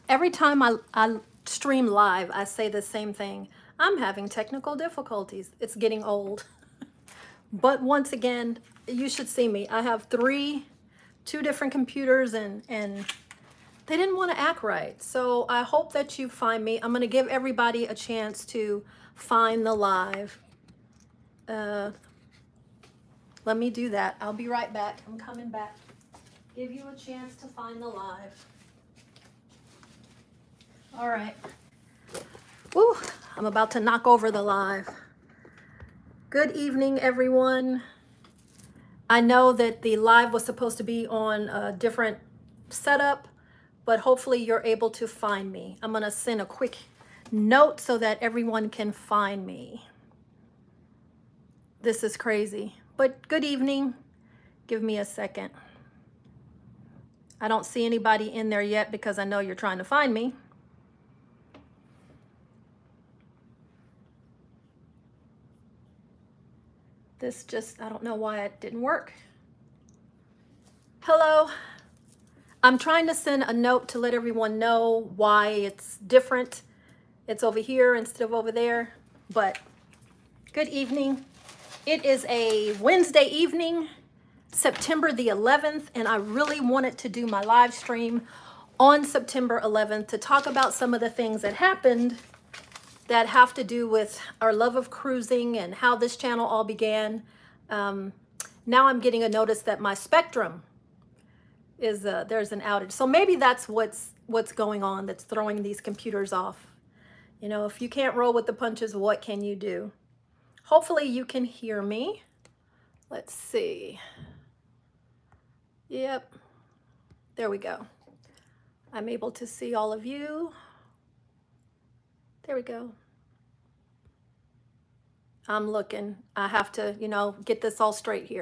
Every time I stream live, I say the same thing. I'm having technical difficulties. It's getting old. But once again, you should see me. I have two different computers and they didn't want to act right. So I hope that you find me. I'm going to give everybody a chance to find the live. Let me do that. I'll be right back. I'm coming back. Give you a chance to find the live. All right. Woo, I'm about to knock over the live. Good evening, everyone. I know that the live was supposed to be on a different setup, but hopefully you're able to find me. I'm gonna send a quick note so that everyone can find me. This is crazy, but good evening. Give me a second. I don't see anybody in there yet because I know you're trying to find me. This just, I don't know why it didn't work. Hello. I'm trying to send a note to let everyone know why it's different. It's over here instead of over there, but good evening. It is a Wednesday evening, September the 11th, and I really wanted to do my live stream on September 11th to talk about some of the things that happened that have to do with our love of cruising and how this channel all began. Now I'm getting a notice that my Spectrum is, there's an outage. So maybe that's what's going on that's throwing these computers off. You know, if you can't roll with the punches, what can you do? Hopefully you can hear me. Let's see. Yep, there we go. I'm able to see all of you. There we go. I'm looking. I have to, you know, get this all straight here.